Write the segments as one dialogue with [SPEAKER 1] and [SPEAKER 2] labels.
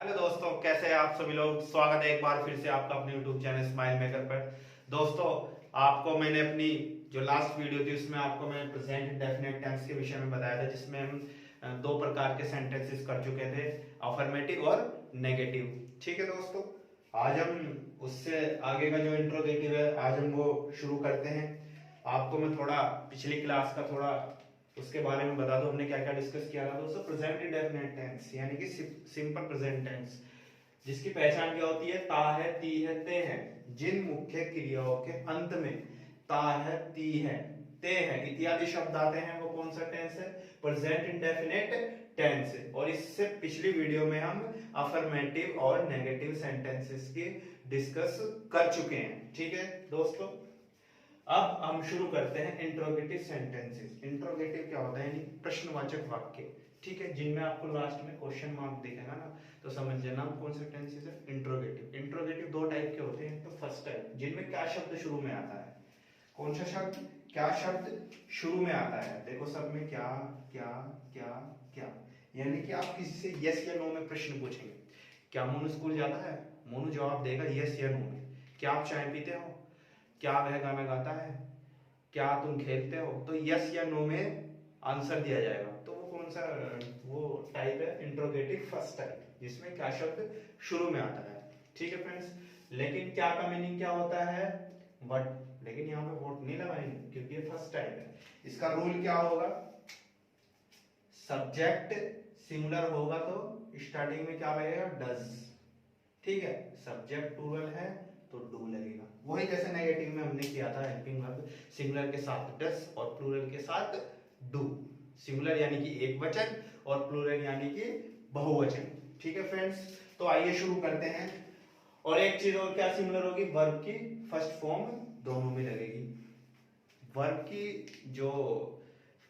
[SPEAKER 1] Hello दोस्तों, कैसे हैं आप सभी लोग। स्वागत है एक बार फिर से आपका अपने YouTube चैनल स्माइल मेकर पर। दोस्तों, आपको मैंने अपनी जो लास्ट वीडियो थी उसमें आपको मैं प्रेजेंट इंडेफिनिट टेंस के विषय में बताया था, जिसमें हम दो प्रकार के सेंटेंसेस कर चुके थे, अफर्मेटिव और नेगेटिव। ठीक है दोस्तों, आज हम उससे आगे का जो इंट्रोगेटिव है आज हम वो शुरू करते हैं। आपको मैं थोड़ा पिछली क्लास का थोड़ा उसके बारे में बता दो, हमने क्या क्या डिस्कस किया था दोस्तों। प्रेजेंट इंडेफिनिट टेंस यानी कि सिंपल प्रेजेंट टेंस, जिसकी पहचान क्या होती है, ता है, ती है, ते है। जिन मुख्य क्रियाओं के अंत में ता है, ती है, ते है इत्यादि शब्द आते हैं, वो कौन सा टेंस है, प्रेजेंट इंडेफिनिट टेंस है। और इससे पिछली वीडियो में हम अफर्मेटिव और नेगेटिव सेंटेंसेस की डिस्कस कर चुके हैं। ठीक है दोस्तों, अब हम शुरू करते हैं इंट्रोगेटिव सेंटेंसेस। इंट्रोगेटिव क्या होता है, यानी प्रश्नवाचक वाक्य। ठीक है, जिनमें आपको लास्ट में क्वेश्चन मार्क दिखेगा ना, तो समझ लेना कौन से टेंसेस है इंट्रोगेटिव। इंट्रोगेटिव दो टाइप के होते हैं। तो फर्स्ट टाइप जिनमें क्या शब्द शुरू में आता है, कौन सा शब्द, क्या शब्द शुरू में आता है। देखो सब में क्या क्या क्या क्या, यानी कि आप किसी से यस या नो में प्रश्न पूछेंगे, क्या मोनू स्कूल जाता है, मोनू जवाब देगा यस या नो में। क्या आप चाय पीते हो, क्या वह गाना गाता है, क्या तुम खेलते हो। तो यस या नो में आंसर दिया जाएगा। तो वो कौन सा वो टाइप है, इंट्रोगेटिव फर्स्ट टाइप, जिसमें क्या शब्द शुरू में आता है। ठीक है फ्रेंड्स, लेकिन क्या का मीनिंग क्या होता है, वट। लेकिन यहाँ पे वोट नहीं लगाएंगे क्योंकि ये फर्स्ट टाइप है। इसका रूल क्या होगा, सब्जेक्ट सिंगुलर होगा तो स्टार्टिंग में क्या लगेगा, डज। ठीक है, सब्जेक्ट प्लूरल है तो डू लगेगा। वही जैसे नेगेटिव में हमने किया था, हेल्पिंग वर्ब सिंगुलर के साथ डस और प्लूरल के साथ डू। सिंगुलर यानी कि एक वचन और प्लूरल यानी कि बहुवचन। ठीक है फ्रेंड्स, तो आइए शुरू करते हैं। और एक चीज और क्या सिमिलर होगी, वर्ब की फर्स्ट फॉर्म दोनों में लगेगी। वर्ब की जो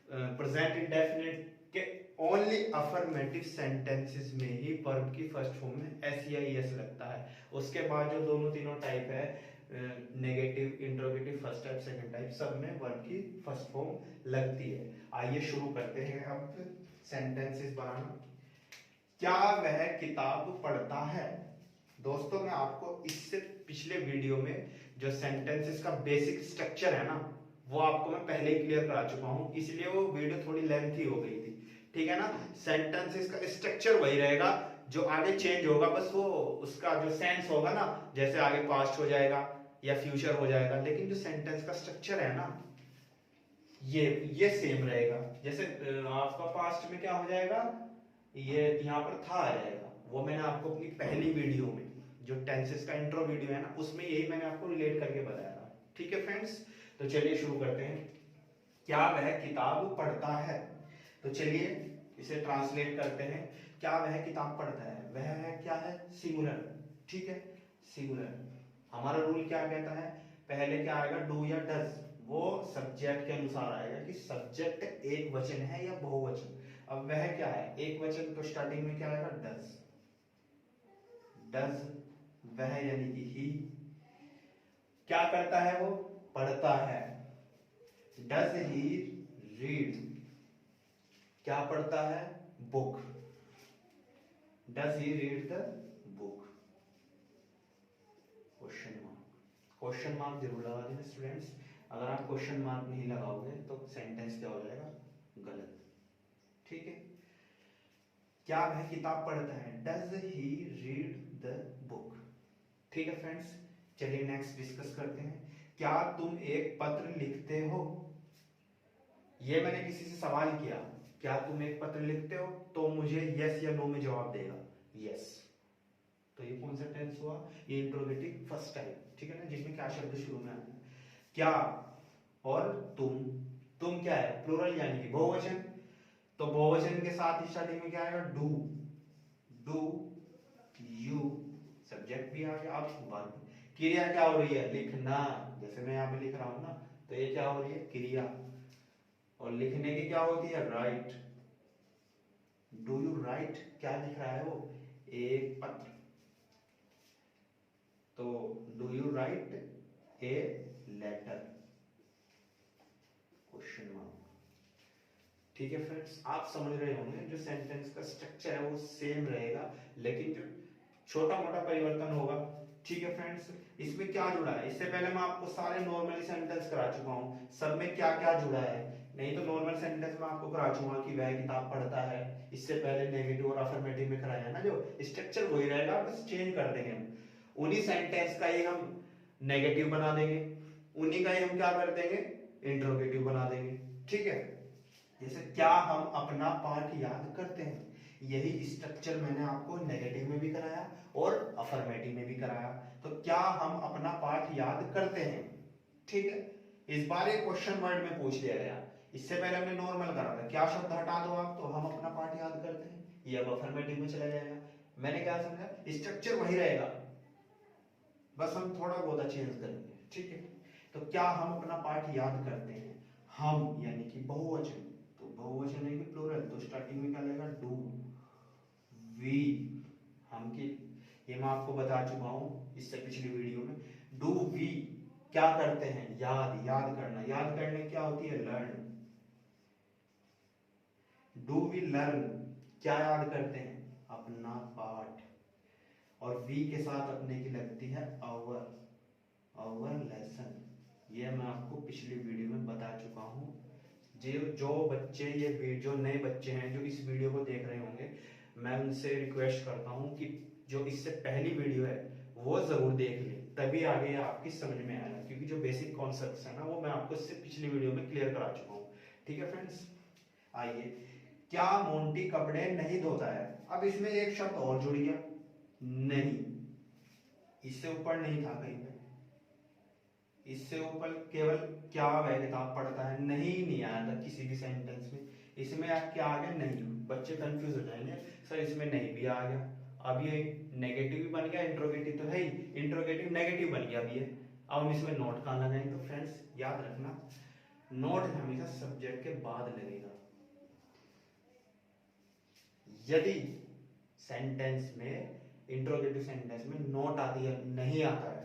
[SPEAKER 1] प्रेजेंट इंडेफिनिट के ओनली अफर्मेटिव सेंटेंसेस में ही वर्ब की फर्स्ट फॉर्म में एस या एस लगता है। उसके बाद जो दोनों तीनों टाइप है, negative, interrogative, first type, second type, सब में वर्ब की फर्स्ट फॉर्म लगती है। आइए शुरू करते हैं अब सेंटेंसेस बनाना। क्या वह किताब पढ़ता है। दोस्तों, मैं आपको इससे पिछले वीडियो में जो सेंटेंसेस का बेसिक स्ट्रक्चर है ना, वो आपको मैं पहले ही क्लियर करा चुका हूं, इसलिए वो वीडियो थोड़ी लेंथी हो गई थी। ठीक है ना, सेंटेंसेस का स्ट्रक्चर वही रहेगा, जो आगे चेंज होगा बस वो उसका जो सेंस होगा ना, जैसे आगे पास्ट हो जाएगा या फ्यूचर हो जाएगा, लेकिन जो सेंटेंस का स्ट्रक्चर है ना, ये सेम रहेगा। जैसे आपका पास्ट में क्या हो जाएगा, ये यहाँ पर था आ जाएगा। वो मैंने आपको अपनी पहली वीडियो में जो टेंसेस का इंट्रो वीडियो है ना, उसमें यही मैंने आपको रिलेट करके बताया था। ठीक है फ्रेंड्स, तो चलिए शुरू करते हैं। क्या वह किताब पढ़ता है। तो चलिए इसे ट्रांसलेट करते हैं। क्या वह किताब पढ़ता है, वह है क्या है, सिंगुलर। ठीक है, सिंगुलर। हमारा रूल क्या कहता है, पहले क्या आएगा, डू या डज। वो सब्जेक्ट के अनुसार आएगा कि सब्जेक्ट एक वचन है या बहुवचन। अब वह क्या है, एक वचन, तो स्टार्टिंग में क्या आएगा, डज। डज, वह यानी कि ही। क्या करता है वो, पढ़ता है। डज ही रीड, क्या पढ़ता है, book. Does he read the book. Question mark, question mark जरूर लगा देना स्टूडेंट्स। अगर आप क्वेश्चन मार्क नहीं लगाओगे तो सेंटेंस क्या हो जाएगा, गलत। ठीक है, क्या वह किताब पढ़ता है, does he read the book. ठीक है फ्रेंड्स, चलिए नेक्स्ट डिस्कस करते हैं। क्या तुम एक पत्र लिखते हो। ये मैंने किसी से सवाल किया, क्या तुम एक पत्र लिखते हो, तो मुझे यस या नो में जवाब देगा, यस। तो ये कौन सा टेंस हुआ, ये इंट्रोगेटिव फर्स्ट टाइप। ठीक है ना, जिसमें क्या शब्द शुरू में आता है, क्या और तुम क्या है, प्लूरल यानी कि बहुवचन। तो बहुवचन के साथ स्टार्टिंग में क्या आएगा, डू। डू यू, सब्जेक्ट भी आ गया। अब वर्ब, क्रिया क्या हो रही है, लिखना। जैसे मैं यहाँ पे लिख रहा हूं ना, तो ये क्या हो रही है, क्रिया। और लिखने की क्या होती है, राइट। डू यू राइट, क्या लिख रहा है वो, एक पत्र। तो do you write a letter, question mark. ठीक है फ्रेंड्स, आप समझ रहे होंगे जो सेंटेंस का स्ट्रक्चर है वो सेम रहेगा, लेकिन जो छोटा मोटा परिवर्तन होगा। ठीक है फ्रेंड्स, इसमें क्या जुड़ा है, इससे पहले मैं आपको सारे नॉर्मली सेंटेंस करा चुका हूँ, सब में क्या क्या जुड़ा है। नहीं तो नॉर्मल सेंटेंस में आपको करा चुका कि वह किताब पढ़ता है, इससे पहले नेगेटिव और अफर्मेटिव में कराया है ना, जो स्ट्रक्चर वही रहेगा, बस चेंज कर देंगे हम। उन्हीं सेंटेंस का ही हम नेगेटिव बना देंगे, उन्हीं का ही हम क्या कर देंगे, इंट्रोगेटिव बना देंगे। ठीक है, जैसे क्या हम अपना पाठ याद करते हैं, यही स्ट्रक्चर मैंने आपको नेगेटिव में भी कराया और अफर्मेटिव में भी कराया। तो क्या हम अपना पाठ याद करते हैं, ठीक है। इस बार एक क्वेश्चन वर्ड में पूछ लिया गया, इससे पहले हमने नॉर्मल करा था, क्या शब्द हटा दो आप तो हम अपना पाठ याद करते हैं, ये अब अफर्मेटिव में चला जाएगा। मैंने क्या समझा, स्ट्रक्चर वही रहेगा, बस हम थोड़ा बहुत चेंज करेंगे। ठीक है, तो क्या हम अपना पाठ याद करते हैं, हम यानी कि बहुवचन, तो बहुवचन है कि प्लूरल, तो स्टार्टिंग में क्या लगेगा, डू वी, हम की, ये मैं आपको बता चुका हूं इससे पिछली वीडियो में। डू वी क्या करते हैं, याद, याद करना, याद करने क्या होती है, लर्न। डू वी लर्न, क्या याद करते हैं, अपना पाठ, और वी के साथ अपने की लगती है आवर, आवर लेसन। ये मैं आपको पिछली वीडियो में बता चुका हूँ। जो बच्चे, ये जो नए बच्चे हैं जो इस वीडियो को देख रहे होंगे, मैं उनसे रिक्वेस्ट करता हूँ कि जो इससे पहली वीडियो है वो जरूर देख ले, तभी आगे आपकी समझ में आएगा, क्योंकि जो बेसिक कॉन्सेप्ट्स है ना वो मैं आपको इससे पिछली वीडियो में क्लियर करा चुका हूँ। ठीक है फ्रेंड्स, आइए, क्या मोंटी कपड़े नहीं धोता है, अब इसमें एक शब्द और जुड़ गया, नहीं, इससे ऊपर नहीं था कहीं पे, इससे ऊपर केवल क्या वह किताब पढ़ता है, नहीं आया था किसी भी सेंटेंस में। इसमें आप क्या आ गया, नहीं, बच्चे कंफ्यूज हो जाएंगे, सर इसमें नहीं भी आ गया, अब ये नेगेटिव भी बन गया, इंट्रोगेटिव तो है ही, इंट्रोगेटिव नेगेटिव बन गया अभी ये। अब हम इसमें नोट कहाँ लगाएंगे, तो फ्रेंड्स याद रखना, नोट हमेशा सब्जेक्ट के बाद लगेगा। यदि सेंटेंस में, इंट्रोगेटिव सेंटेंस में नोट आती है, नहीं आता है,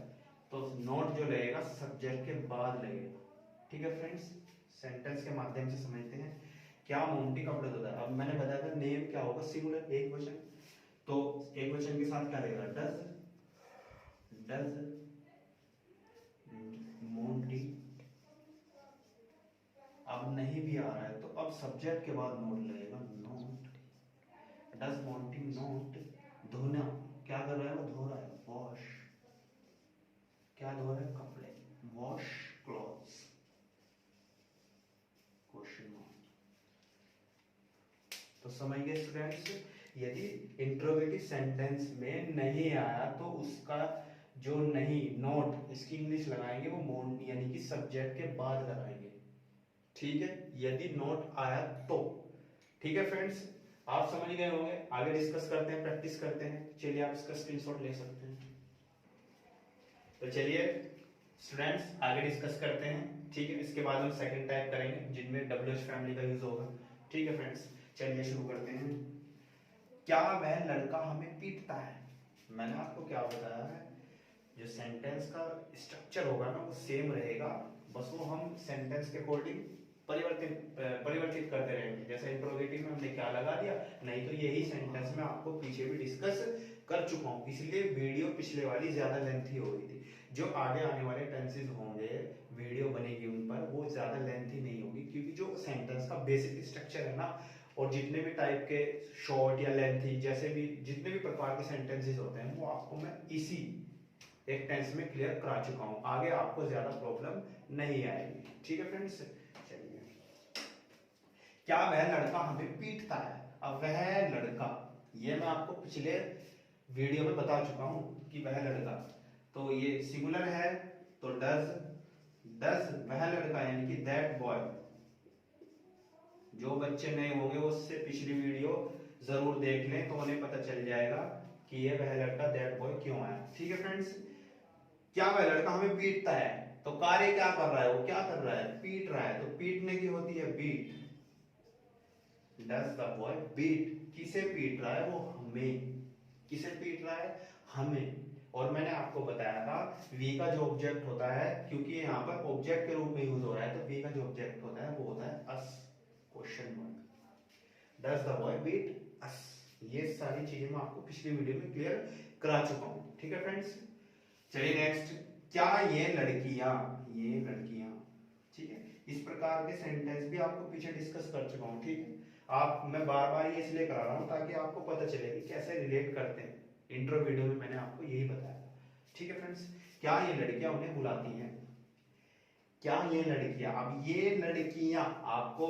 [SPEAKER 1] तो नोट जो लगेगा सब्जेक्ट के बाद लगेगा। ठीक है फ्रेंड्स, सेंटेंस के माध्यम से समझते हैं। क्या मोंटी कपड़े धोता है, अब मैंने बताया था नेम क्या होगा, सिंगुलर, एक वचन, तो एक वचन के साथ क्या लगेगा, डज, डज मोंटी। अब नहीं भी आ रहा है तो अब सब्जेक्ट के बाद नोट लगेगा, नोट, डज मोंटी नोट धोना, क्या कर रहा है वो, धो रहा है, वॉश, क्या धो रहा है, कपड़े, वॉश क्लॉथ्स, क्वेश्चन मार्क। तो समझ गए स्टूडेंट्स, यदि इंट्रोगेटिव सेंटेंस में नहीं आया तो उसका जो नहीं, नोट, इसकी इंग्लिश लगाएंगे वो मोंट यानी कि सब्जेक्ट के बाद लगाएंगे। ठीक है, यदि नोट आया तो। ठीक है फ्रेंड्स, आप समझ गए होंगे, आगे डिस्कस करते हैं, प्रैक्टिस करते हैं। चलिए आप इसका स्क्रीनशॉट ले सकते हैं। तो चलिए स्टूडेंट्स आगे डिस्कस करते हैं। ठीक है, इसके बाद हम सेकंड टाइप करेंगे जिनमें WH फैमिली का यूज होगा। ठीक है फ्रेंड्स, चलिए शुरू करते हैं। क्या वह लड़का हमें पीटता है, मैंने आपको क्या बताया है, जो सेंटेंस का स्ट्रक्चर होगा ना वो सेम रहेगा, बस वो हम सेंटेंस के अकॉर्डिंग परिवर्तित करते रहेंगे। जैसे इंट्रोगेटिव में हमने क्या लगा दिया, नहीं तो यही सेंटेंस में आपको पीछे भी डिस्कस कर चुका हूँ, इसलिए वीडियो पिछले वाली ज्यादा लेंथी हो गई थी। जो आगे आने वाले टेंसेस होंगे, वीडियो बनेगी उन पर, वो ज्यादा लेंथी नहीं होगी, क्योंकि जो सेंटेंस का बेसिक स्ट्रक्चर है ना, और जितने भी टाइप के शॉर्ट या लेंथी, जैसे भी जितने भी प्रकार के सेंटेंसेस होते हैं, वो आपको मैं इसी एक टेंस में क्लियर करा चुका हूं, आगे आपको ज्यादा प्रॉब्लम नहीं आएगी। ठीक है फ्रेंड्स, चलिए, क्या वह लड़का हमें पीटता है, अब वह लड़का, ये मैं आपको पिछले वीडियो में बता चुका हूं कि वह लड़का, तो ये सिंगुलर है, तो डज, डज वह लड़का यानी कि दैट बॉय। जो बच्चे नए होंगे उससे पिछली वीडियो जरूर देख लें, तो उन्हें पता चल जाएगा कि ये वह लड़का दैट बॉय क्यों आया। ठीक है फ्रेंड्स, क्या वह लड़का हमें पीटता है, तो कार्य क्या कर रहा है, वो क्या कर रहा है, पीट रहा है, तो पीटने की होती है beat. Does the boy beat, किसे पीट रहा है, वो हमें, किसे पीट रहा है, हमें। और मैंने आपको बताया था वी का जो ऑब्जेक्ट होता है, क्योंकि यहाँ पर ऑब्जेक्ट के रूप में यूज हो रहा है, तो वी का जो ऑब्जेक्ट होता है वो होता है us, question mark. Does the boy beat us. ये सारी चीजें मैं आपको पिछली वीडियो में क्लियर करा चुका हूँ, ठीक है फ्रेंड्स। चलिए नेक्स्ट, क्या ये लड़कियां, ठीक है, इस प्रकार के सेंटेंस भी आपको पीछे डिस्कस कर चुका हूँ, ठीक है। आप, मैं बार बार ये इसलिए करा रहा हूँ ताकि आपको पता चले कि कैसे रिलेट करते हैं। इंट्रो वीडियो में मैंने आपको यही बताया, ठीक है फ्रेंड्स। क्या ये लड़कियां उन्हें बुलाती हैं, क्या ये लड़कियां, अब ये लड़कियां आपको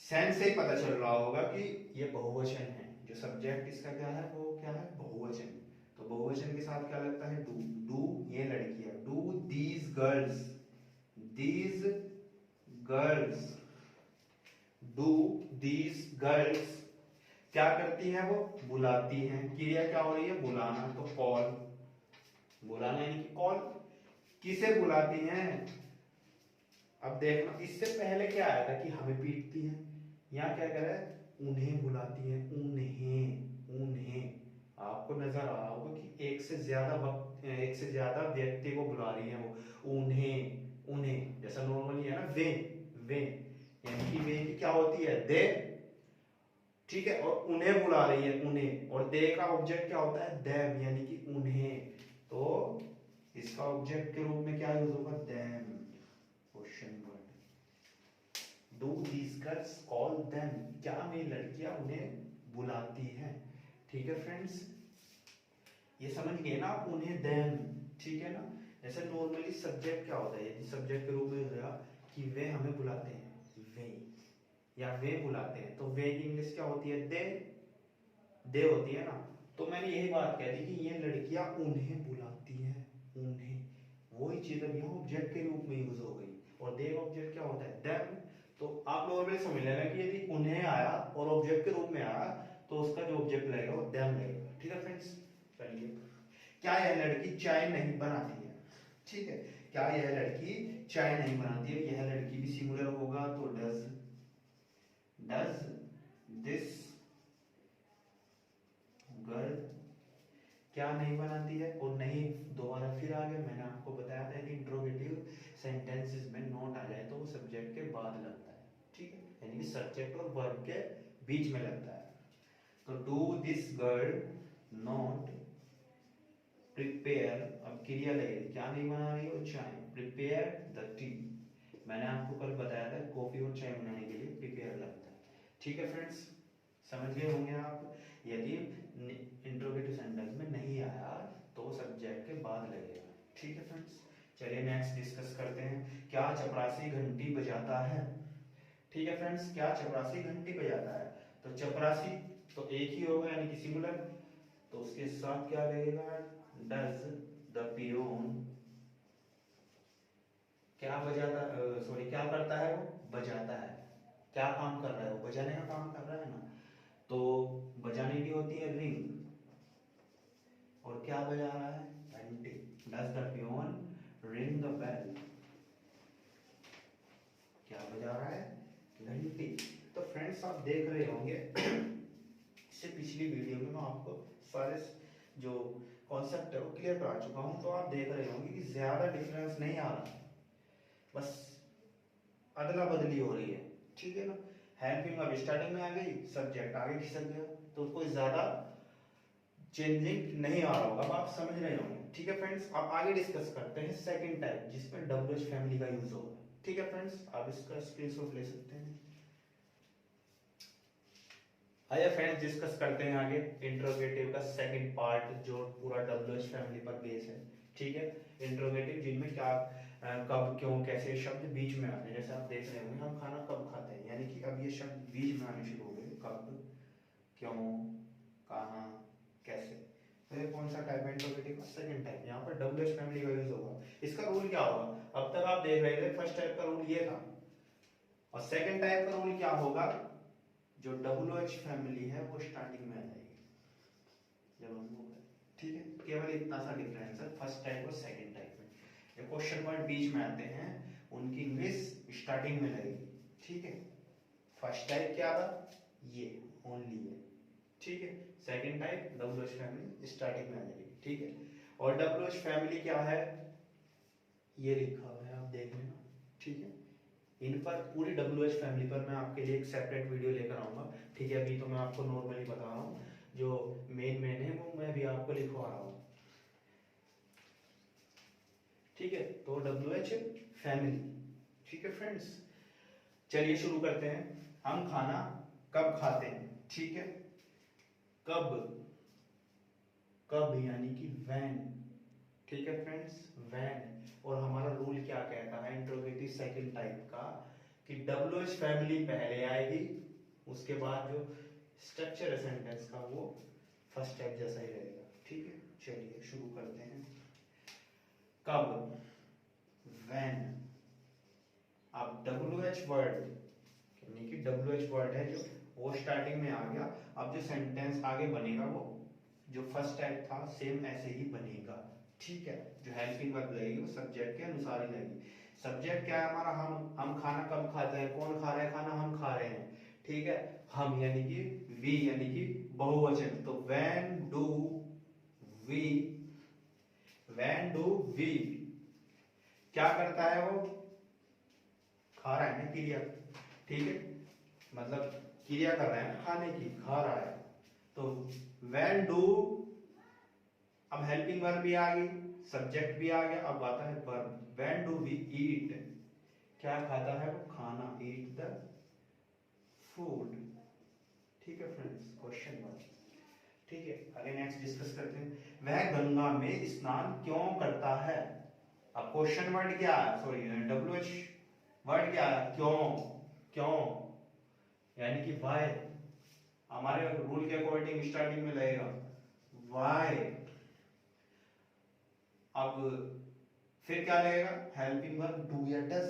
[SPEAKER 1] सेंस से ही पता चल रहा होगा कि ये बहुवचन है। जो सब्जेक्ट इसका क्या है, वो क्या है, बहुवचन। तो बहुवचन के साथ क्या लगता है, डू। डू ये लड़कियां, do these girls, these girls, do these girls क्या करती है, वो बुलाती हैं। क्रिया क्या हो रही है, बुलाना, तो कॉल, बुलाना यानी कि कॉल। किसे बुलाती हैं, अब देखना, इससे पहले क्या आया था कि हमें पीटती हैं, यहाँ क्या कह रहा है, उन्हें बुलाती है, उन्हें, उन्हें। आपको नजर आ रहा होगा कि एक से ज्यादा व्यक्ति को बुला रही है वो, उन्हें, उन्हें। जैसा नॉर्मली है ना, वे, यानी कि वे की क्या होती है, दे, ठीक है, और उन्हें बुला रही है, उन्हें, और दे का ऑब्जेक्ट क्या होता है, देम, यानी कि उन्हें। तो इसका ऑब्जेक्ट के रूप में क्या यूज होगा, them, question word. Do these girls call them, क्या वे लड़कियां उन्हें बुलाती हैं, ठीक है फ्रेंड्स। ये समझ गए ना आप, उन्हें देम, ठीक है ना। जैसे नॉर्मली सब्जेक्ट क्या होता है, यदि सब्जेक्ट के रूप में होगा कि वे हमें बुलाते हैं, वे, या वे बुलाते हैं, तो वे की इंग्लिश क्या होती है, दे होती है ना। तो मैंने यही बात कह दी कि ये लड़कियां उन्हें बुलाती हैं, उन्हें, वही चीज अब यहाँ ऑब्जेक्ट के रूप में यूज हो गई। और दे ऑब्जेक्ट क्या होता है, देम। तो आप नॉर्मली समझ लेना कि यदि उन्हें आया और ऑब्जेक्ट के रूप में आया तो उसका जो ऑब्जेक्ट लगेगा वो देम लगेगा, ठीक है फ्रेंड्स। चलिए, क्या यह लड़की चाय नहीं बनाती है, ठीक है, क्या यह लड़की चाय नहीं बनाती है। यह लड़की भी सिंगुलर होगा तो डज दिस गर्ल क्या नहीं बनाती है, और नहीं दोबारा फिर आ गया। मैंने आपको बताया था कि इंट्रोगेटिव सेंटेंसेस में नॉट आ जाए तो वो सब्जेक्ट के बाद लगता है, ठीक है, यानी कि सब्जेक्ट और वर्ब के बीच में लगता है। तो do this girl not prepare, अब क्रिया लगेगी, क्या नहीं बना रही हो, चाय, प्रिपेयर द टी। मैंने आपको कल बताया था कॉफी और चाय बनाने के लिए प्रिपेयर लगता है, ठीक है फ्रेंड्स, समझ गए होंगे आप। यदि इंट्रोगेटिव सेंटेंस में नहीं आया तो सब्जेक्ट के बाद लगेगा, ठीक है फ्रेंड्स। चलिए नेक्स्ट डिस्कस करते हैं, क्या चपरासी घंटी बजाता है, ठीक है फ्रेंड्स। क्या चपरासी घंटी बजाता है, तो चपरासी तो एक ही होगा यानी कि सिंगुलर, तो उसके साथ क्या लगेगा, डज द पियोन क्या बजाता, सॉरी क्या करता है, वो बजाता है। क्या काम कर रहा है, वो बजाने का काम कर रहा है ना, तो बजाने की होती है रिंग, और क्या बजा रहा है, घंटी। Does the peon ring the bell, क्या बजा रहा है, घंटी। तो फ्रेंड्स आप देख रहे होंगे इससे पिछली वीडियो में मैं आपको सारे जो कॉन्सेप्ट है वो क्लियर करा चुका हूं। तो आप देख रहे होंगे कि ज्यादा डिफरेंस नहीं आ रहा, बस अदला बदली हो रही है, ठीक है ना। हेल्पिंग अब स्टार्टिंग में आ गई, सब्जेक्ट आगे खिसक गया, तो कोई ज्यादा चेंजिंग नहीं आ रहा होगा, अब आप समझ रहे होंगे, ठीक है फ्रेंड्स। अब आगे डिस्कस करते हैं सेकंड टाइप जिसमें डब्ल्यूएच फैमिली का यूज होगा, ठीक है फ्रेंड्स। आप इसका स्क्रीनशॉट ले सकते हैं। आइए फ्रेंड्स डिस्कस करते हैं आगे इंट्रोगेटिव का सेकंड पार्ट जो पूरा डब्ल्यूएच फैमिली पर बेस है, ठीक है। इंट्रोगेटिव जिनमें क्या, कब, क्यों, कैसे शब्द बीच में आते हैं। जैसे आप देख रहे होंगे हम खाना कब खाते हैं, यानी कि अब ये शब्द बीच में आने शुरू हो गए, कब, क्यों, कहाँ, कैसे। तो ये कौन सा टाइप है इंट्रोगेटिव का, सेकंड टाइप। यहाँ पर डब्ल्यूएच फैमिली का यूज होगा। इसका रूल क्या होगा, अब तक आप देख रहे थे फर्स्ट टाइप का रूल ये था, और सेकंड टाइप का रूल क्या होगा, जो डब्ल्यूएच फैमिली है वो स्टार्टिंग में आ जाएगी जब हम लोग, ठीक है। केवल इतना सा डिफरेंस है फर्स्ट टाइप और सेकंड टाइप में। ये क्वेश्चन पॉइंट बीच में आते हैं, उनकी इंग्लिश स्टार्टिंग में लगेगी, ठीक है। फर्स्ट टाइप क्या था, ये ओनली ये, ठीक है। Second type WH family starting में आ जाएगी, ठीक है। और डब्ल्यूएच फैमिली क्या है, ये लिखा हुआ है आप देख लेना, ठीक है। इन पर पूरी WH फैमिली पर मैं आपके लिए एक सेपरेट वीडियो लेकर आऊंगा। ठीक है, अभी तो मैं आपको नॉर्मली बता रहा हूँ, जो मेन है वो मैं भी आपको लिखवा रहा हूँ। ठीक है, तो WH फैमिली। ठीक है फ्रेंड्स, चलिए शुरू करते हैं। हम खाना कब खाते हैं? ठीक है, कब, कब यानी कि व्हेन। ठीक है फ्रेंड्स, व्हेन। और हमारा रूल क्या कहता है इंट्रोगेटिव सेकंड टाइप का, कि WH फैमिली पहले आएगी, उसके बाद जो स्ट्रक्चर है सेंटेंस का वो फर्स्ट टाइप जैसा ही रहेगा। ठीक है, चलिए शुरू करते हैं। कब, व्हेन। अब WH वर्ड यानी कि WH वर्ड है जो वो स्टार्टिंग में आ गया। अब जो सेंटेंस आगे बनेगा वो जो फर्स्ट टाइप था सेम ऐसे ही बनेगा। ठीक है, जो हेल्पिंग वर्ब लगेगी वो सब्जेक्ट के अनुसार ही लगेगी। सब्जेक्ट क्या है हमारा? हम खाना कब खाते हैं? कौन खा रहा है खाना? हम खा रहे हैं। ठीक है, हम यानी कि वी यानी कि बहुवचन, तो when do we, when do we. क्या करता है वो? खा रहा है ना, क्रिया। ठीक है, मतलब क्रिया कर रहा है ना खाने की, खा रहा है। तो व्हेन डू, अब हेल्पिंग वर्ब भी आ गई, सब्जेक्ट भी आ गया, अब आता है verb. When do we eat, क्या खाता है वो? खाना, ईट द फूड। ठीक है फ्रेंड्स, क्वेश्चन वर्ब। ठीक है, आगे नेक्स्ट डिस्कस करते हैं। वह गंगा में स्नान क्यों करता है? अब क्वेश्चन वर्ड क्या है, सॉरी WH वर्ड क्या है? क्यों, क्यों यानी कि वाई। हमारे रूल के अकॉर्डिंग स्टार्टिंग में लगेगा वाई। अब फिर क्या लगेगा? हेल्पिंग वर्ब डू या डज।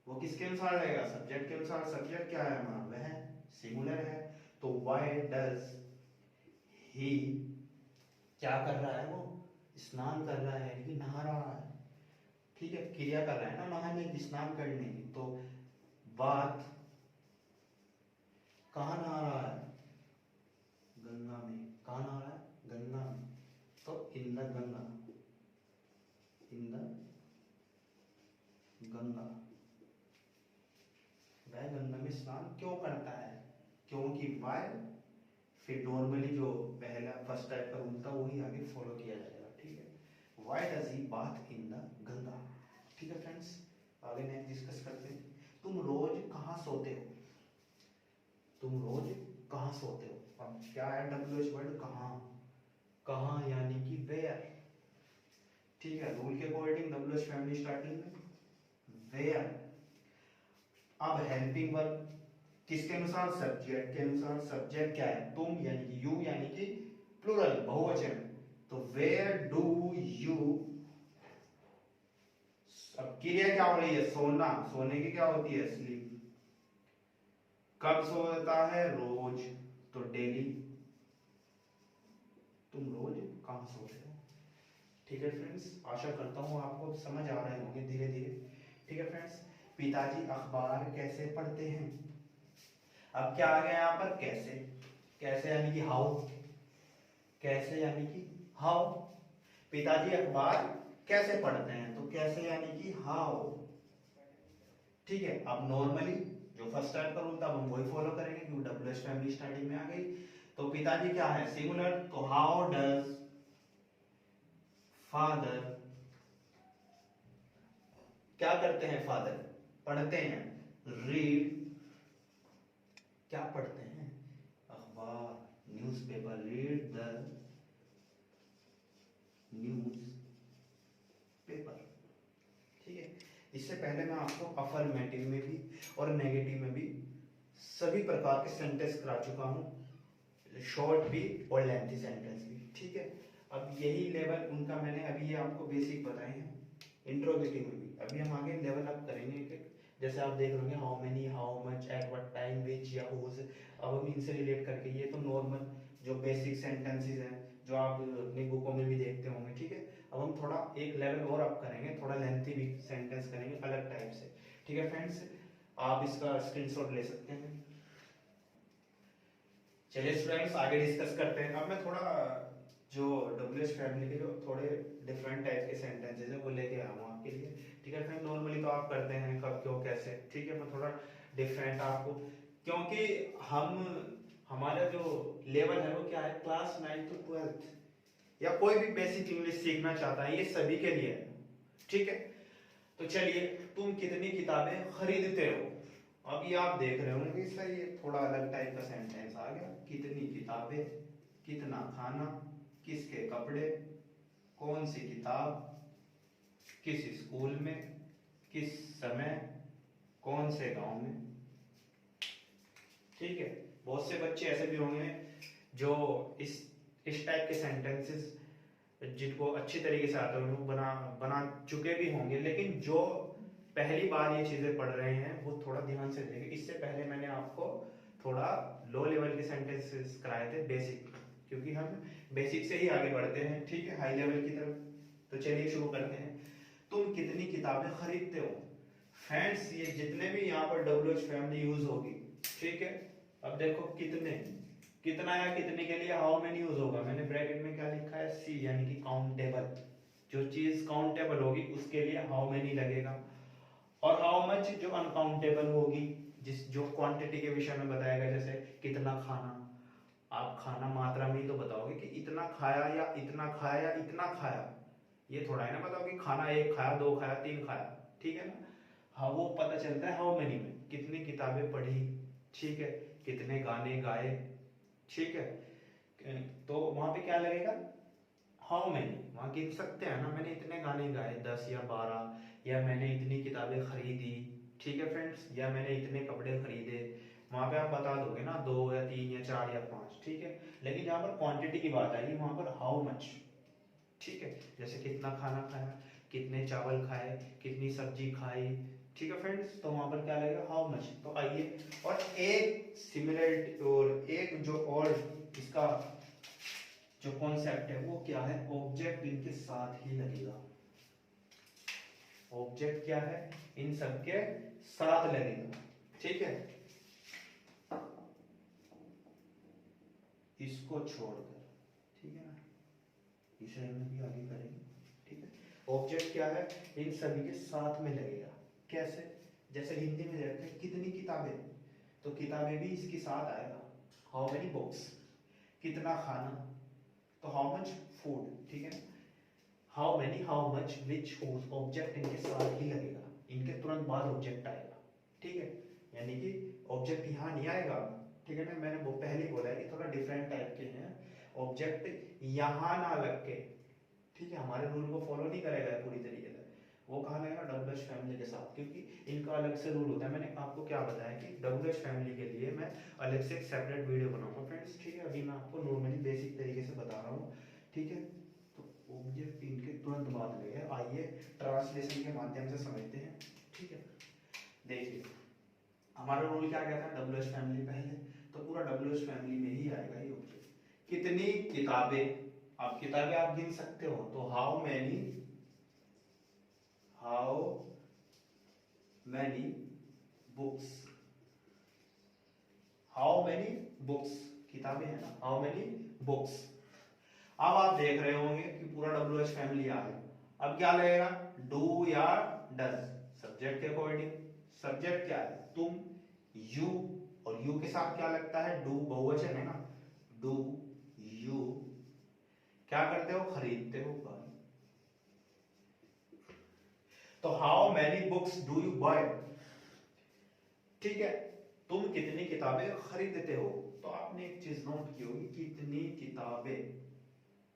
[SPEAKER 1] वो किसके अनुसार लगेगा? सब्जेक्ट के अनुसार। सब्जेक्ट क्या है हमारा? वह सिंगुलर है, तो वाई डज ही, क्या कर रहा है वो? स्नान कर रहा है यानी कि नहा रहा है। ठीक है, क्रिया कर रहा है ना नहाने की, स्नान करने की। तो बात, कहाँ नहा रहा है? गंगा में। कहाँ नहा रहा है? गंगा में। तो in the Ganga, in the Ganga. वह गंगा में स्नान क्यों करता है? क्योंकि वाई, फिर नॉर्मली जो पहला फर्स्ट टाइप का रूल था वही आगे फॉलो किया जाएगा। ठीक है, why does he bath in the Ganga. ठीक है फ्रेंड्स, आगे नेक्स्ट डिस्कस करते हैं। तुम रोज कहाँ सोते हो? तुम रोज कहाँ सोते हो? अब क्या है WH वर्ड? कहाँ। कहाँ यानी कि वेयर। ठीक है, रूल के अकॉर्डिंग WH फैमिली स्टार्टिंग में वेयर। अब हेल्पिंग वर्ब किसके अनुसार? सब्जेक्ट के अनुसार। सब्जेक्ट क्या है? तुम यानी कि यू यानी कि प्लूरल, बहुवचन। तो वेयर डू यू। अब क्रिया क्या हो रही है? सोना। सोने की क्या होती है? स्लीप। कब सोता है? रोज, तो डेली। तुम रोज कहाँ सोते हो? ठीक है फ्रेंड्स, आशा करता हूँ आपको समझ आ रहे होंगे धीरे धीरे। ठीक है फ्रेंड्स, पिताजी अखबार कैसे पढ़ते हैं? अब क्या आ गया यहाँ पर? कैसे। कैसे यानी कि हाउ। कैसे यानी कि हाउ। पिताजी अखबार कैसे पढ़ते हैं? तो कैसे यानी कि हाउ। ठीक है, अब नॉर्मली जो फर्स्ट टाइप का रूल था हम वही फॉलो करेंगे क्योंकि WH फैमिली स्टार्टिंग में आ गई। तो पिताजी क्या है? सिंगुलर, तो हाउ डज फादर, क्या करते हैं? फादर पढ़ते हैं। रीड, क्या पढ़ते हैं? अखबार, newspaper. Read the news paper. ठीक है, इससे पहले मैं आपको अफर्मेटिव में भी और नेगेटिव में भी सभी प्रकार के सेंटेंस करा चुका हूं, शॉर्ट भी और लेंथी सेंटेंस भी। ठीक है, अब यही लेवल उनका मैंने अभी ये आपको बेसिक बताए हैं इंट्रोगेटिव में भी। अभी हम आगे लेवल अप करेंगे एक एक। जैसे आप देख रहे how many, how much, at what time, which या हुज। अब हम इनसे रिलेट करके, ये तो नॉर्मल जो बेसिक सेंटेंसेस हैं जो आप अपनी बुकों में भी देखते होंगे। ठीक है, अब हम थोड़ा एक लेवल और अप करेंगे, थोड़ा लेंथी भी सेंटेंस करेंगे अलग टाइप से। ठीक है फ्रेंड्स, आप इसका स्क्रीनशॉट ले सकते हैं। चलिए स्टूडेंट्स, आगे डिस्कस करते हैं। अब मैं थोड़ा जो WH फैमिली के जो थोड़े डिफरेंट टाइप के सेंटेंसेस हैं वो लेके आया हूँ आपके लिए। ठीक है फ्रेंड, नॉर्मली तो आप करते हैं कब क्यों कैसे, ठीक है, मैं थोड़ा डिफरेंट आपको, क्योंकि हमारा जो लेवल है वो क्या है, क्लास 9 to 12 या कोई भी बेसिक इंग्लिश सीखना चाहता है, ये सभी के लिए है। ठीक है, तो चलिए, तुम कितनी किताबें खरीदते हो। अब ये आप देख रहे होंगे, सही है, थोड़ा अलग टाइप का सेंटेंस आ गया। कितनी किताबें, कितना खाना, किसके कपड़े, कौन सी किताब, किस स्कूल में, किस समय, कौन से गांव में। ठीक है, बहुत से बच्चे ऐसे भी होंगे जो इस टाइप के सेंटेंसेस जिनको अच्छी तरीके से आते हैं बना चुके भी होंगे, लेकिन जो पहली बार ये चीजें पढ़ रहे हैं वो थोड़ा ध्यान से देखें। इससे पहले मैंने आपको थोड़ा लो लेवल के सेंटेंसेस कराए थे, बेसिक, क्योंकि हम बेसिक से ही आगे बढ़ते हैं, ठीक है, हाई लेवल की तरफ। तो चलिए शुरू करते हैं। तुम कितनी किताबें खरीदते हो। फ्रेंड्स, ये जितने भी यहाँ पर WH फैमिली यूज होगी, ठीक है। अब देखो, कितना या कितने के लिए हाउ मेनी यूज होगा। मैंने ब्रैकेट में क्या लिखा है, C, यानी कि काउंटेबल। जो चीज काउंटेबल होगी उसके लिए हाउ मेनी लगेगा। और हाउ मच जो अनकाउंटेबल होगी, जो क्वांटिटी के विषय में बताएगा, जैसे कितना खाना, आप खाना मात्रा में ही तो बताओगे कि इतना खाया या इतना खाया या इतना खाया। ये थोड़ा है ना बताओ कि खाना 1 खाया, 2 खाया, 3 खाया, ठीक है ना। हाँ, वो पता चलता है हाउ मेनी में। कितनी किताबें पढ़ी, ठीक है, कितने गाने गाए, ठीक है, तो वहां पे क्या लगेगा, हाउ मेनी। वहां गिन सकते हैं ना, मैंने इतने गाने गाए 10 या 12, या मैंने इतनी किताबें खरीदी, ठीक है फ्रेंड्स, या मैंने इतने कपड़े खरीदे। वहां पे आप बता दोगे ना 2 या 3 या 4 या 5, ठीक है। लेकिन जहां पर क्वांटिटी की बात आएगी वहां पर हाउ मच, ठीक है, जैसे कितना खाना खाया, कितने चावल खाए, कितनी सब्जी खाई, ठीक है फ्रेंड्स, तो वहां पर क्या लगेगा, हाउ मच। तो आइए, और एक सिमिलरिटी और एक जो और इसका जो कॉन्सेप्ट है वो क्या है, ऑब्जेक्ट इनके साथ ही लगेगा। ऑब्जेक्ट क्या है, इन सबके साथ लगेगा, ठीक है, इसको छोड़कर, ठीक है ना, इसे हम भी आगे करेंगे, ठीक है। ऑब्जेक्ट क्या है, इन सभी के साथ में लगेगा। कैसे, जैसे हिंदी में देखते हैं कितनी किताबें, तो किताबें भी इसके साथ आएगा, हाउ मेनी बुक्स। कितना खाना, तो हाउ मच फूड, ठीक है। How many, how much, which, whose, object इनके साथ ही लगेगा, इनके तुरंत बाद ऑब्जेक्ट आएगा, ठीक है। यानी कि ऑब्जेक्ट यहाँ नहीं आएगा, ठीक है ना, मैंने वो पहले बोला है कि थोड़ा डिफरेंट टाइप के हैं। ऑब्जेक्ट यहाँ ना लग के, ठीक है, हमारे रूल को फॉलो नहीं करेगा पूरी तरीके से, वो कहाँ लगेगा, WH फैमिली के साथ, क्योंकि इनका अलग से रूल होता है। मैंने आपको क्या बताया कि WH फैमिली के लिए मैं अलग से एक सेपरेट वीडियो बनाऊंगा फ्रेंड्स, ठीक है। अभी मैं आपको नॉर्मली बेसिक तरीके से बता रहा हूँ, ठीक है। तो ऑब्जेक्ट इनके तुरंत बाद लगेगा। आइए ट्रांसलेशन के माध्यम से समझते हैं, ठीक है। देखिए, हमारा रूल क्या कहता है, WH फैमिली पहले, तो पूरा WH फैमिली में ही आएगा ये ऑब्जेक्ट। कितनी किताबें, आप किताबें आप गिन सकते हो, तो how many books, how many books, किताबें है ना, हाउ मैनी बुक्स। अब आप देख रहे होंगे कि पूरा WH फैमिली आ गया। अब क्या लगेगा, डू या डज, सब्जेक्ट के अकॉर्डिंग। सब्जेक्ट क्या है, तुम, यू, और यू के साथ क्या लगता है, डू, बहुवचन है ना, डू यू क्या करते हो, खरीदते हो, बाय। तो how many books do you buy, ठीक है, तुम कितनी किताबें खरीदते हो। तो आपने एक चीज नोट की होगी, कितनी किताबें,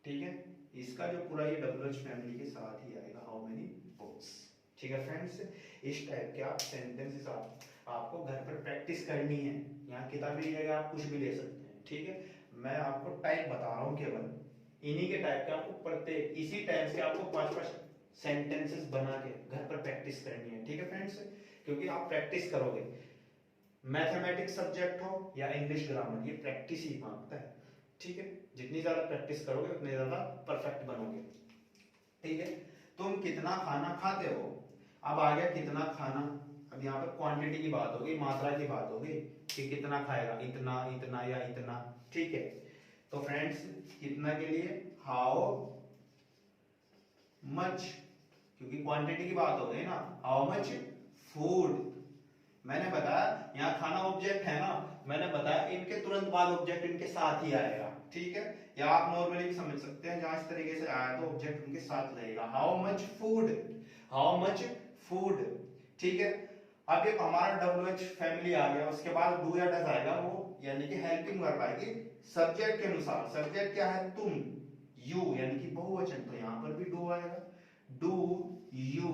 [SPEAKER 1] ठीक है, इसका जो पूरा ये WH फैमिली के साथ ही आएगा, हाउ मेनी बुक्स, ठीक है फ्रेंड्स। इस टाइप के आप सेंटेंसेस आपको घर पर प्रैक्टिस करनी है। यहाँ किताबें की जगह आप कुछ भी ले सकते हैं, ठीक है। मैं आपको टाइप बता रहा हूँ केवल, इन्हीं के टाइप के आपको प्रत्येक इसी टाइप से आपको 5-5 सेंटेंसेस बना के घर पर प्रैक्टिस करनी है, ठीक है फ्रेंड्स। क्योंकि आप प्रैक्टिस करोगे, मैथमेटिक्स सब्जेक्ट हो या इंग्लिश ग्रामर, ये प्रैक्टिस ही मांगता है, ठीक है। जितनी ज्यादा प्रैक्टिस करोगे उतने ज्यादा परफेक्ट बनोगे, ठीक है। तुम कितना खाना खाते हो। अब आ गया कितना खाना, अब यहाँ पर क्वांटिटी की बात होगी, मात्रा की बात होगी कि कितना खाएगा, इतना, इतना या इतना, ठीक है। तो फ्रेंड्स कितना के लिए, हाउ मच, क्योंकि क्वांटिटी की बात हो गई ना, हाउ मच फूड। मैंने बताया यहाँ खाना ऑब्जेक्ट है ना, मैंने बताया इनके तुरंत बाद ऑब्जेक्ट इनके साथ ही आएगा, ठीक है। या आप नॉर्मली भी समझ सकते हैं, जहां इस तरीके से आया तो ऑब्जेक्ट उनके साथ रहेगा, how much food, how much food, ठीक है। अब ये हमारा WH फैमिली आ गया, उसके बाद डू या डज आएगा, वो यानी कि हेल्पिंग वर्ब आएगी सब्जेक्ट के अनुसार। सब्जेक्ट क्या है, तुम, यू यानी कि बहुवचन, तो यहां पर भी डू आएगा, डू यू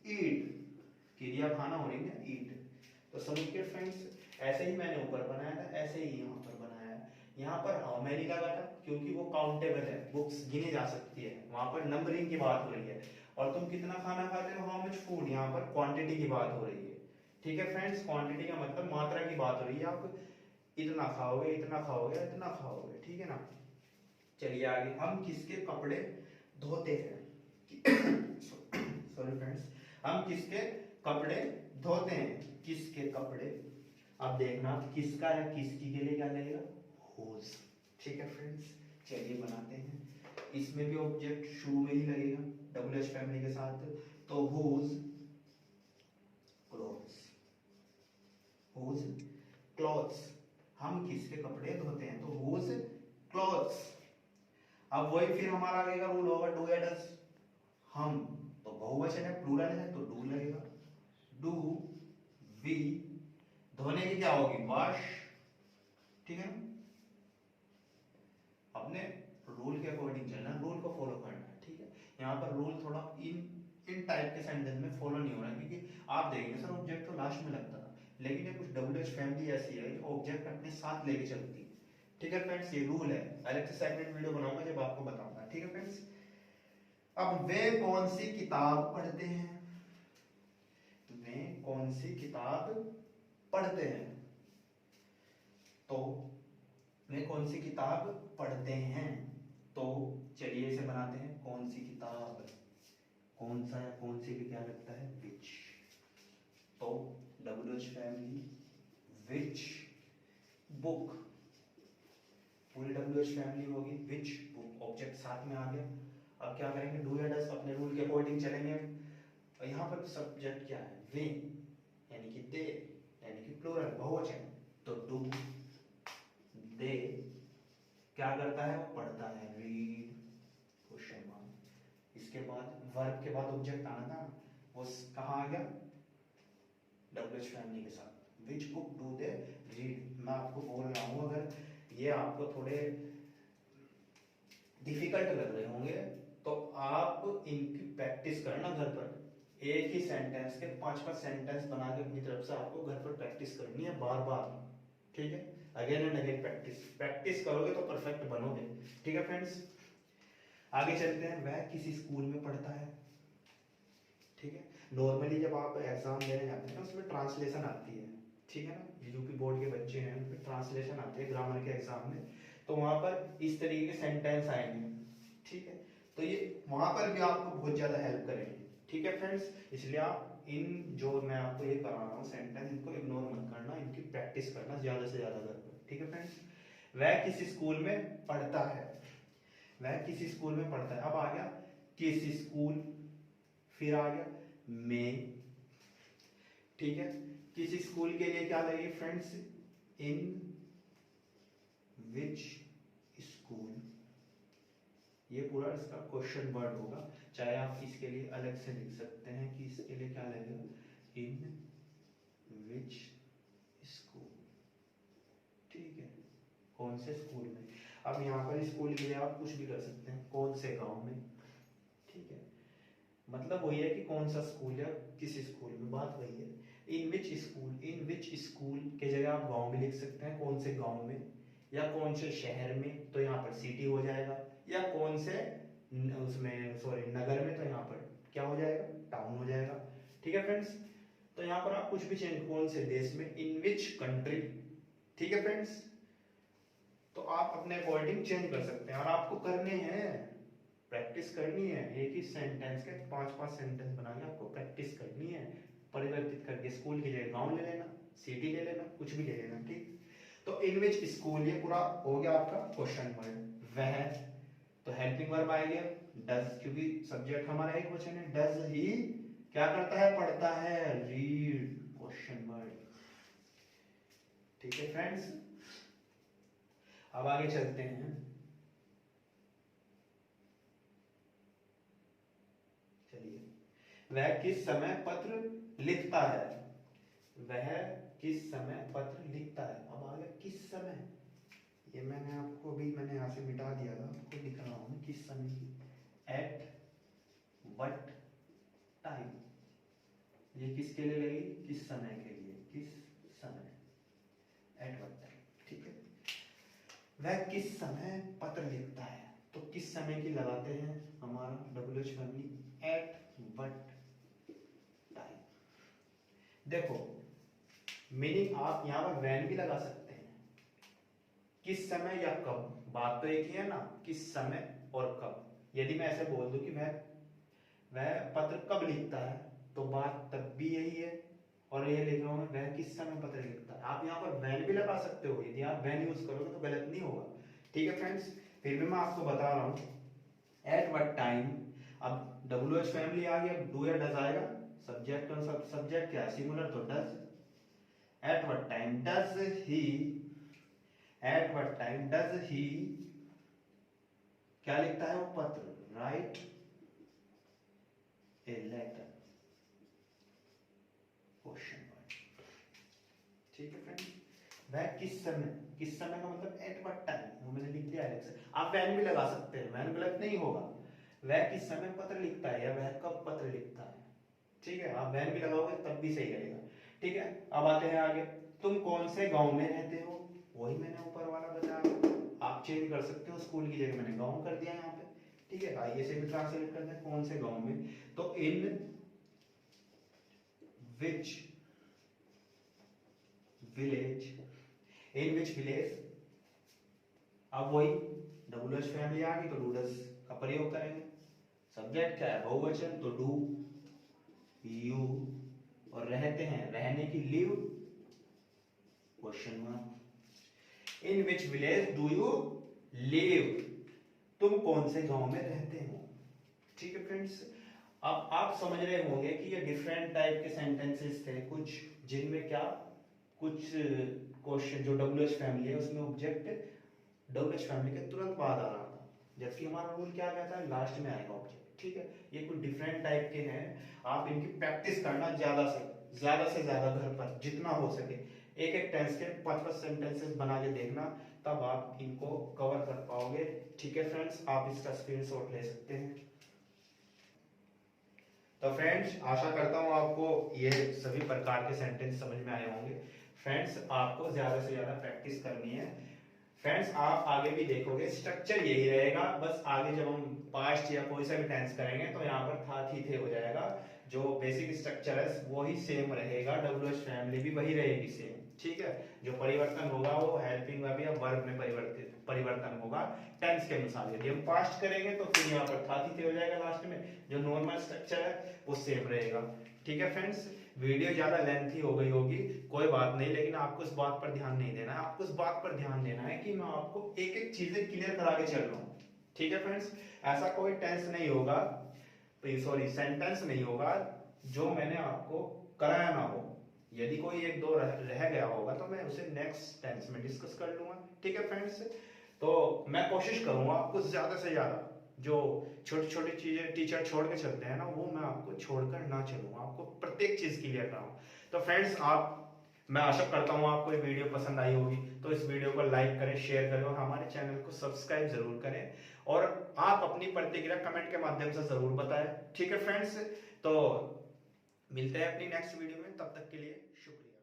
[SPEAKER 1] ईट, क्रिया खाना हो रही है ईट। तो समझ के फ्रेंड्स, ऐसे ही मैंने ऊपर बनाया था, ऐसे ही यहाँ पर बनाया है। यहाँ पर हाउ मैनी लगा था क्योंकि वो काउंटेबल है, बुक्स गिनी जा सकती है, वहां पर नंबरिंग की बात हो रही है। और तुम कितना खाना खाते हो, हाउ मच फूड, यहाँ पर क्वांटिटी की बात हो रही है, ठीक है फ्रेंड्स। क्वांटिटी का मतलब मात्रा की बात हो रही है, आप इतना खाओगे, इतना खाओगे, इतना खाओगे, ठीक है ना। चलिए आगे, हम किसके कपड़े धोते हैं, सॉरी फ्रेंड्स, हम किसके कपड़े धोते हैं, किसके कपड़े। अब देखना किसका या किसकी के लिए क्या लगेगा, होज, ठीक है फ्रेंड्स। चलिए बनाते हैं, इसमें भी ऑब्जेक्ट शुरू में ही लगेगा WH फैमिली के साथ, तो होज क्लॉथ्स, होज क्लॉथ्स, हम किसके कपड़े धोते हैं, तो होज क्लॉथ्स। अब वही फिर हमारा लगेगा रूल होगा डू या डज, हम तो बहुवचन है, प्लूरल है, तो डू लगेगा, डू वी, धोने की क्या होगी, वॉश, ठीक है ना। अपने रूल के अकॉर्डिंग चलना, रूल को फॉलो करना है, ठीक है। यहाँ पर रूल थोड़ा इन टाइप के सेंटेंस में फॉलो नहीं हो रहा है, क्योंकि आप देखेंगे सर ऑब्जेक्ट तो लास्ट में लगता था, लेकिन ये कुछ WH फैमिली ऐसी है जो ऑब्जेक्ट अपने साथ लेके चलती है, ठीक है फ्रेंड्स। ये रूल है, अलग से सेपरेट वीडियो बनाऊंगा जब आपको बताऊंगा, ठीक है फ्रेंड्स। अब वे कौन सी किताब पढ़ते हैं, वे कौन सी किताब पढ़ते हैं, तो वे कौन सी किताब पढ़ते हैं, तो चलिए इसे बनाते हैं, कौन सी किताब, कौन सा या कौन सी भी क्या लगता है, विच, तो WH फैमिली विच बुक, पूरी WH फैमिली होगी, विच बुक, ऑब्जेक्ट साथ में आ गया। अब क्या करेंगे, डू या डज, अपने रूल के अकॉर्डिंग चलेंगे। और यहाँ पर सब्जेक्ट क्या है, वे यानी कि दे, यानी कि प्लूरल बहुवचन, तो डू, दे क्या करता है, वो पढ़ता है, रीड, क्वेश्चन मार्क। इसके बाद वर्ब के बाद ऑब्जेक्ट आना था, वो कहाँ आ गया, WH फैमिली के साथ, which book do they read. मैं आपको बोल रहा हूँ, अगर ये आपको थोड़े डिफिकल्ट लग रहे होंगे तो आप इनकी प्रैक्टिस करना घर पर, एक ही सेंटेंस के 5-5 सेंटेंस बना के अपनी तरफ से आपको घर पर प्रैक्टिस करनी है बार बार, ठीक है। अगेन एंड अगेन प्रैक्टिस करोगे तो परफेक्ट बनोगे, ठीक है फ्रेंड्स। आगे चलते हैं, वह किसी स्कूल में पढ़ता है, ठीक है। नॉर्मली जब आप एग्जाम देने जाते हैं ना, उसमें ट्रांसलेशन आती है, ठीक है ना। ये जो भी बोर्ड के बच्चे हैं उनमें ट्रांसलेशन आती है ग्रामर के एग्जाम में, तो वहां पर इस तरीके के सेंटेंस आएंगे, ठीक है। तो ये वहां पर भी आपको बहुत ज्यादा हेल्प करेंगे, ठीक है फ्रेंड्स। इसलिए आप इन जो मैं आपको ये करा रहा हूँ सेंटेंस, इनको इग्नोर मत करना, इनकी प्रैक्टिस करना ज्यादा से ज्यादा कर, ठीक है फ्रेंड्स। वह किसी स्कूल में पढ़ता है, वह किसी स्कूल में पढ़ता है। अब आ गया किसी स्कूल, फिर आ गया में, ठीक है। किसी स्कूल के लिए क्या लगेगी फ्रेंड्स, इन विच स्कूल, ये पूरा इसका क्वेश्चन वर्ड होगा, चाहे आप इसके लिए अलग से लिख सकते हैं कि इसके लिए क्या लगेगा, इन विच स्कूल, ठीक है, कौन से स्कूल में। अब यहाँ पर स्कूल के लिए आप कुछ भी कर सकते हैं, कौन से गांव में, ठीक है। मतलब वही है कि कौन सा स्कूल या किस स्कूल में, बात वही है। इन which school, in which school के जगह आप गांव भी लिख सकते हैं, कौन से गांव में, या कौन से शहर में, तो यहाँ पर सिटी हो जाएगा, या कौन से उसमें सॉरी नगर में, तो यहाँ पर क्या हो जाएगा, टाउन हो जाएगा, ठीक है फ्रेंड्स। तो यहाँ पर आप कुछ भी चेंज, कौन से देश में, इन विच कंट्री, ठीक है फ्रेंड्स। तो आप अपने अकॉर्डिंग चेंज कर सकते हैं, और आपको करने हैं, प्रैक्टिस करनी है, एक ही सेंटेंस के 5-5 सेंटेंस बना के आपको प्रैक्टिस करनी है, परिवर्तित करके। स्कूल की जगह गांव ले लेना, सिटी ले लेना, कुछ भी ले लेना, ठीक। तो इन विच स्कूल, ये पूरा हो गया आपका क्वेश्चन वर्ड। वह, तो हेल्पिंग वर्ब आ गया डज, क्योंकि सब्जेक्ट हमारा एक क्वेश्चन है। डज ही क्या करता है, पढ़ता है, रीड, क्वेश्चन वर्ड। ठीक है फ्रेंड्स, अब आगे चलते हैं। चलिए, वह किस समय पत्र लिखता है, वह किस समय पत्र लिखता है। अब आ गया किस समय, ये मैंने आपको भी, मैंने यहां से मिटा दिया था, आपको लिख रहा हूं किस समय की। एट व्हाट टाइम, ये किसके लिए लगेगी, किस समय के लिए, किस समय, एट व्हाट टाइम। ठीक है, वह किस समय पत्र लिखता है, तो किस समय की लगाते हैं हमारा WH family, eight what time. देखो मीनिंग आप यहां पर वैन भी लगा सकते हैं, किस समय या कब, बात तो एक ही है ना, किस समय और कब। यदि मैं ऐसे बोल दूं कि वह पत्र कब लिखता है, तो बात तब भी यही है। और ये लिख रहा हूं वह किस समय पत्र लिखता है, आप यहाँ पर वैन भी लगा सकते हो, यदि आप वैन यूज करोगे तो गलत नहीं होगा। ठीक है फ्रेंड्स, फिर भी मैं आपको बता रहा हूं एट व्हाट टाइम। अब WH फैमिली आ गया, डू या डज आएगा, सब्जेक्ट और सब्जेक्ट क्या है, सिंगुलर, तो does. At what time does he, at what time does he क्या लिखता है वो पत्र, write a letter, question word. ठीक है फ्रेंड्स, वह किस समय, किस समय का मतलब एट व्हाट टाइम, वो मैंने लिख दिया अलग से। आप वैन भी लगा सकते हैं, वैन गलत नहीं होगा। वह किस समय पत्र लिखता है या वह कब पत्र लिखता है। ठीक है, आप वैन भी लगाओगे तब भी सही रहेगा। ठीक है, अब आते हैं आगे। तुम कौन से गांव में रहते हो, वही मैंने ऊपर वाला बताया, आप चेंज कर सकते हो, स्कूल की जगह मैंने गांव कर दिया यहाँ पे। ठीक है, आइए से भी ट्रांसलेट करते हैं, कौन से गांव में, तो इन विच विलेज, इन विच विलेज। अब वही WH फैमिली आ गई तो डू डज का प्रयोग करेंगे। सब्जेक्ट क्या है, बहुवचन, तो डू, यू, और रहते हैं, रहने की live, question mark. In which village do you live, तुम कौन से गांव में रहते हो। ठीक है फ्रेंड्स, अब आप समझ रहे होंगे कि ये डिफरेंट टाइप के सेंटेंसेस थे कुछ, जिनमें क्या, कुछ क्वेश्चन जो WH फैमिली है उसमें ऑब्जेक्ट WH फैमिली के तुरंत बाद आ रहा था, जबकि हमारा रूल क्या कहता है, लास्ट में आएगा ऑब्जेक्ट। ठीक है, ये कुछ डिफरेंट टाइप के हैं, आप इनकी प्रैक्टिस करना ज्यादा से ज्यादा घर पर जितना हो सके, एक एक टेंस के 5-5 सेंटेंसेस बना के देखना, तब आप इनको कवर कर पाओगे। ठीक है फ्रेंड्स, आप इसका स्क्रीनशॉट ले सकते हैं। तो फ्रेंड्स, आशा करता हूं आपको ये सभी प्रकार के सेंटेंस समझ में आए होंगे। फ्रेंड्स, आपको ज्यादा से ज्यादा प्रैक्टिस करनी है। फ्रेंड्स, आप आगे भी देखोगे स्ट्रक्चर यही रहेगा, बस आगे जब हम पास्ट या कोई सा भी टेंस करेंगे तो यहाँ पर था थी थे हो जाएगा। जो बेसिक स्ट्रक्चर है वही सेम रहेगा, WH फैमिली भी वही रहेगी सेम। ठीक है, जो परिवर्तन होगा वो हेल्पिंग वर्ब या वर्ब में परिवर्तन होगा टेंस के अनुसार। यदि हम पास्ट करेंगे तो फिर यहाँ पर था थी थे हो जाएगा लास्ट में, जो नॉर्मल स्ट्रक्चर है वो सेम रहेगा। ठीक है फ्रेंड्स, वीडियो ज्यादा लेंथी हो गई होगी, कोई बात नहीं, लेकिन आपको इस बात पर ध्यान नहीं देना है, आपको इस बात पर ध्यान देना है कि मैं आपको एक एक चीजें क्लियर करा के चल रहा हूँ। ठीक है फ्रेंड्स, ऐसा कोई टेंस नहीं होगा, सॉरी सेंटेंस नहीं होगा जो मैंने आपको कराया ना हो। यदि कोई एक दो रह गया होगा तो मैं उसे नेक्स्ट टेंस में डिस्कस कर लूंगा। ठीक है फ्रेंड्स, तो मैं कोशिश करूंगा आपको ज्यादा से ज्यादा जो छोटी छोटी चीजें टीचर छोड़ के चलते हैं ना, वो मैं आपको छोड़कर ना चलूंगा, आपको प्रत्येक चीज क्लियर कराऊं। तो फ्रेंड्स, मैं आशा करता हूं आपको ये वीडियो पसंद आई होगी, तो इस वीडियो को लाइक करें, शेयर करें और हमारे चैनल को सब्सक्राइब जरूर करें, और आप अपनी प्रतिक्रिया कमेंट के माध्यम से जरूर बताएं। ठीक है फ्रेंड्स, तो मिलते हैं अपनी नेक्स्ट वीडियो में, तब तक के लिए शुक्रिया।